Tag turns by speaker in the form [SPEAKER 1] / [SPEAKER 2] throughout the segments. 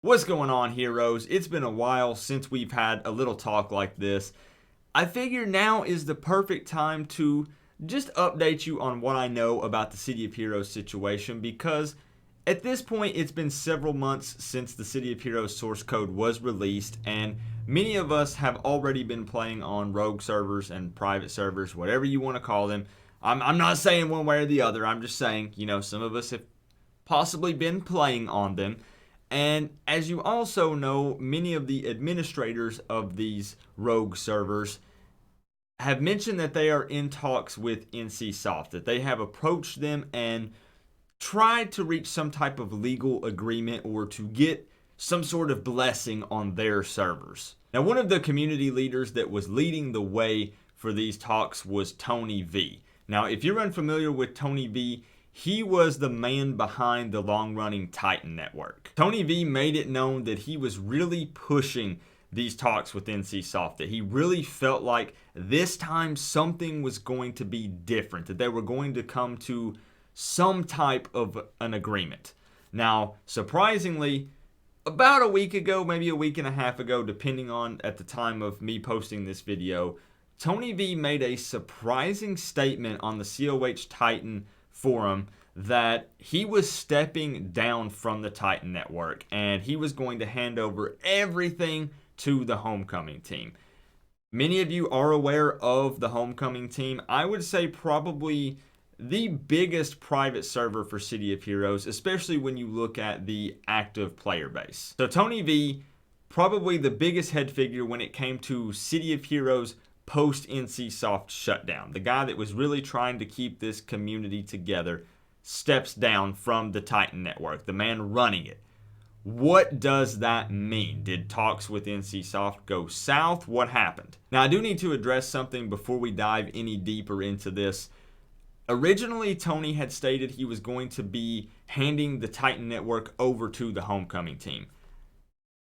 [SPEAKER 1] What's going on, heroes? It's been a while since we've had a little talk like this. I figure now is the perfect time to just update you on what I know about the City of Heroes situation, because at this point it's been several months since the City of Heroes source code was released, and many of us have already been playing on rogue servers and private servers, whatever you want to call them. I'm not saying one way or the other. I'm just saying, some of us have possibly been playing on them. And as you also know, many of the administrators of these rogue servers have mentioned that they are in talks with NCSoft, that they have approached them and tried to reach some type of legal agreement or to get some sort of blessing on their servers. Now, one of the community leaders that was leading the way for these talks was Tony V. Now, if you're unfamiliar with Tony V, he was the man behind the long-running Titan network. Tony V made it known that he was really pushing these talks with NCSoft, that he really felt like this time something was going to be different, that they were going to come to some type of an agreement. Now, surprisingly, about a week ago, maybe a week and a half ago, depending on at the time of me posting this video, Tony V made a surprising statement on the COH Titan forum that he was stepping down from the Titan network and he was going to hand over everything to the Homecoming team. Many of you are aware of the Homecoming team. I would say probably the biggest private server for City of Heroes, especially when you look at the active player base. So Tony V, probably the biggest head figure when it came to City of Heroes post NCSoft shutdown. The guy that was really trying to keep this community together steps down from the Titan network, the man running it. What does that mean? Did talks with NCSoft go south? What happened? Now, I do need to address something before we dive any deeper into this. Originally, Tony had stated he was going to be handing the Titan network over to the Homecoming team.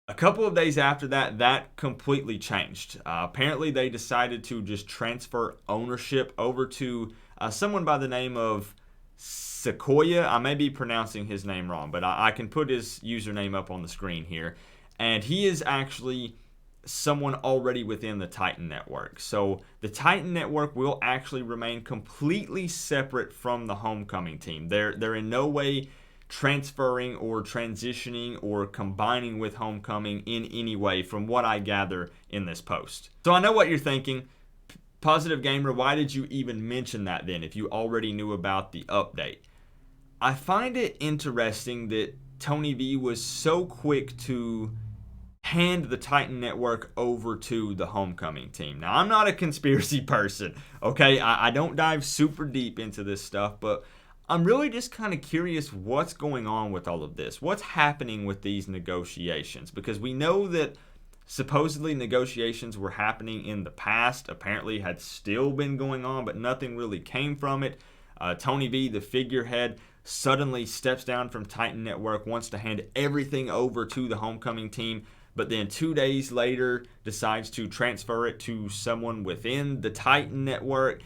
[SPEAKER 1] A couple of days after that, that completely changed. Apparently, they decided to just transfer ownership over to someone by the name of Sequoia. I may be pronouncing his name wrong, but I can put his username up on the screen here. And he is actually someone already within the Titan network. So the Titan network will actually remain completely separate from the Homecoming team. They're in no way transferring or transitioning or combining with Homecoming in any way, from what I gather in this post. So I know what you're thinking. Positive Gamer, why did you even mention that then if you already knew about the update? I find it interesting that Tony V was so quick to hand the Titan network over to the Homecoming team. Now, I'm not a conspiracy person, okay? I don't dive super deep into this stuff, but I'm really just kind of curious what's going on with all of this. What's happening with these negotiations? Because we know that supposedly negotiations were happening in the past, apparently had still been going on, but nothing really came from it. Tony V, the figurehead, suddenly steps down from Titan Network, wants to hand everything over to the Homecoming team, but then 2 days later decides to transfer it to someone within the Titan Network.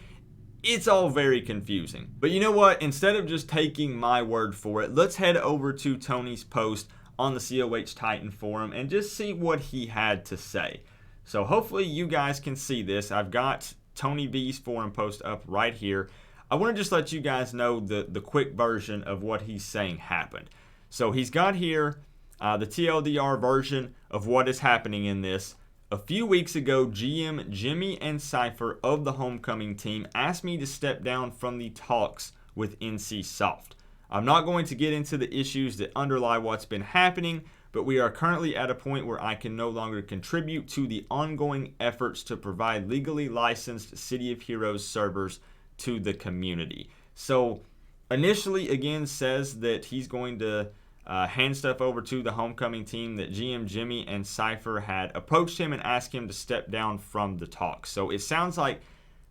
[SPEAKER 1] It's all very confusing. But you know what? Instead of just taking my word for it, let's head over to Tony's post on the COH Titan forum and just see what he had to say. So hopefully you guys can see this. I've got Tony V's forum post up right here. I want to just let you guys know the quick version of what he's saying happened. So he's got here the TLDR version of what is happening in this. A few weeks ago, GM Jimmy and Cypher of the Homecoming team asked me to step down from the talks with NCSoft. I'm not going to get into the issues that underlie what's been happening, but we are currently at a point where I can no longer contribute to the ongoing efforts to provide legally licensed City of Heroes servers to the community. So initially, again, says that he's going to hand stuff over to the Homecoming team, that GM Jimmy and Cypher had approached him and asked him to step down from the talks. So it sounds like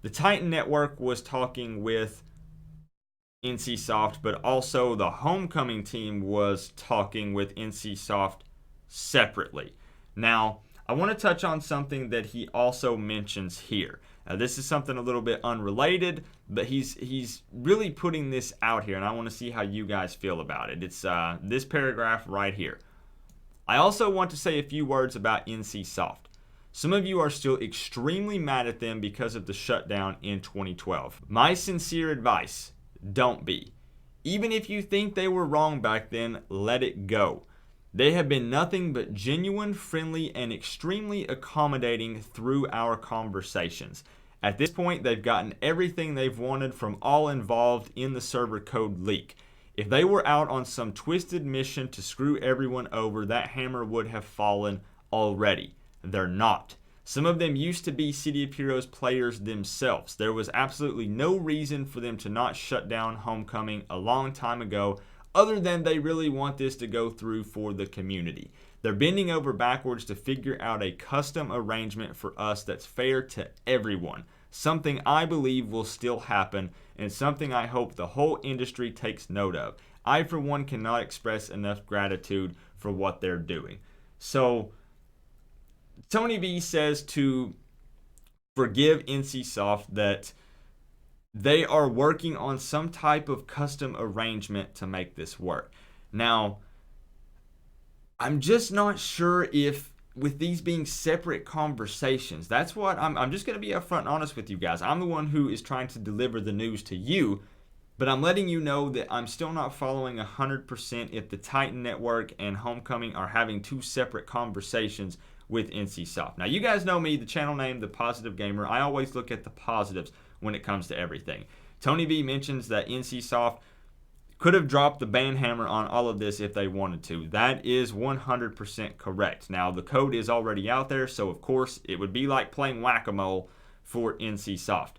[SPEAKER 1] the Titan Network was talking with NCSoft, but also the Homecoming team was talking with NCSoft separately. Now, I want to touch on something that he also mentions here. This is something a little bit unrelated, but he's really putting this out here, and I want to see how you guys feel about it. It's this paragraph right here. I also want to say a few words about NC Soft. Some of you are still extremely mad at them because of the shutdown in 2012. My sincere advice, don't be. Even if you think they were wrong back then, let it go. They have been nothing but genuine, friendly, and extremely accommodating through our conversations. At this point, they've gotten everything they've wanted from all involved in the server code leak. If they were out on some twisted mission to screw everyone over, that hammer would have fallen already. They're not. Some of them used to be City of Heroes players themselves. There was absolutely no reason for them to not shut down Homecoming a long time ago, other than they really want this to go through for the community. They're bending over backwards to figure out a custom arrangement for us that's fair to everyone. Something I believe will still happen, and something I hope the whole industry takes note of. I, for one, cannot express enough gratitude for what they're doing. So, Tony V says to forgive NCSoft that they are working on some type of custom arrangement to make this work. Now, I'm just not sure if with these being separate conversations, that's what I'm just going to be upfront and honest with you guys. I'm the one who is trying to deliver the news to you, but I'm letting you know that I'm still not following 100% if the Titan Network and Homecoming are having two separate conversations with NCSoft. Now, you guys know me, the channel name, The Positive Gamer. I always look at the positives when it comes to everything. Tony V mentions that NCSoft could have dropped the ban hammer on all of this if they wanted to. That is 100% correct. Now, the code is already out there, so of course, it would be like playing whack-a-mole for NCSoft.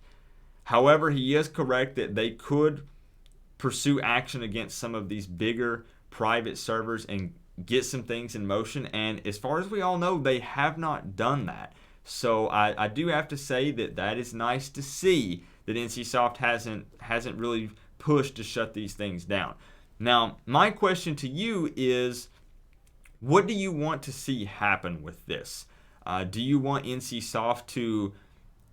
[SPEAKER 1] However, he is correct that they could pursue action against some of these bigger private servers and get some things in motion, and as far as we all know, they have not done that. So I do have to say that is nice to see that NCSoft hasn't really pushed to shut these things down. Now, my question to you is, what do you want to see happen with this? Do you want NCSoft to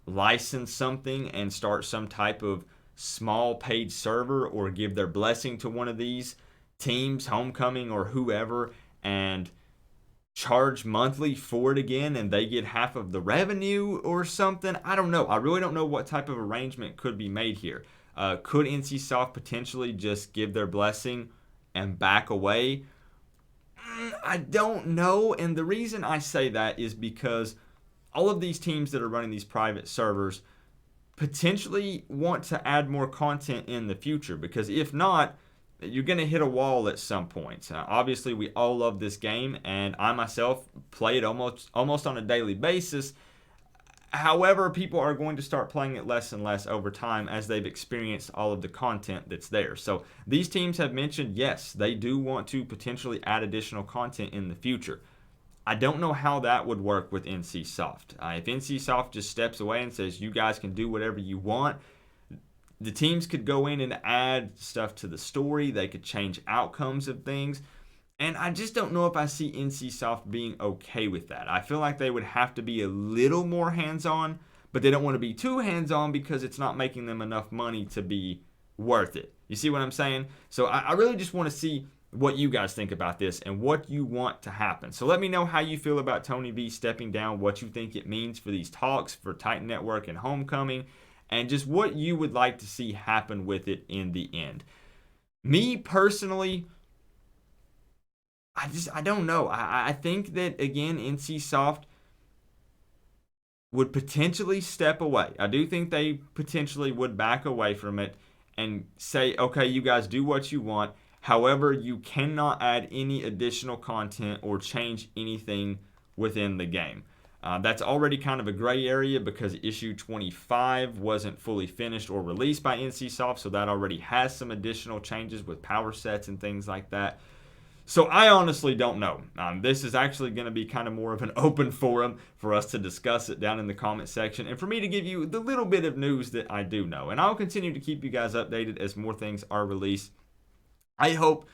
[SPEAKER 1] license something and start some type of small paid server, or give their blessing to one of these teams, Homecoming or whoever, and charge monthly for it again and they get half of the revenue or something? I don't know. I really don't know what type of arrangement could be made here. Could NCSoft potentially just give their blessing and back away? I don't know. And the reason I say that is because all of these teams that are running these private servers potentially want to add more content in the future, because if not, you're going to hit a wall at some point. Obviously, we all love this game, and I myself play it almost on a daily basis. However, people are going to start playing it less and less over time as they've experienced all of the content that's there. So these teams have mentioned, yes, they do want to potentially add additional content in the future. I don't know how that would work with NCSoft. If NCSoft just steps away and says, you guys can do whatever you want, the teams could go in and add stuff to the story. They could change outcomes of things. And I just don't know if I see NCSoft being okay with that. I feel like they would have to be a little more hands-on, but they don't want to be too hands-on because it's not making them enough money to be worth it. You see what I'm saying? So I really just want to see what you guys think about this and what you want to happen. So let me know how you feel about Tony V stepping down, what you think it means for these talks for Titan Network and Homecoming, and just what you would like to see happen with it in the end. Me personally, I don't know. I think that, again, NCSoft would potentially step away. I do think they potentially would back away from it and say, okay, you guys do what you want. However, you cannot add any additional content or change anything within the game. That's already kind of a gray area because issue 25 wasn't fully finished or released by NCSoft, so that already has some additional changes with power sets and things like that. So I honestly don't know. This is actually going to be kind of more of an open forum for us to discuss it down in the comment section, and for me to give you the little bit of news that I do know. And I'll continue to keep you guys updated as more things are released. I hope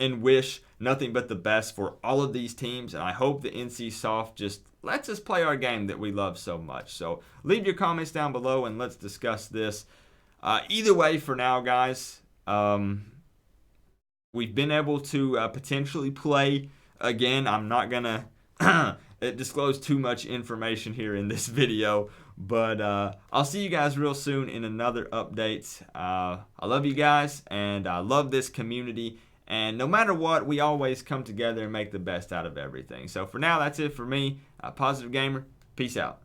[SPEAKER 1] and wish nothing but the best for all of these teams, and I hope the NCSoft just lets us play our game that we love so much. So leave your comments down below and let's discuss this. Either way, for now, guys, we've been able to potentially play Again, I'm not going to disclose too much information here in this video, but I'll see you guys real soon in another update. I love you guys, and I love this community. And no matter what, we always come together and make the best out of everything. So for now, that's it for me. Positive Gamer, peace out.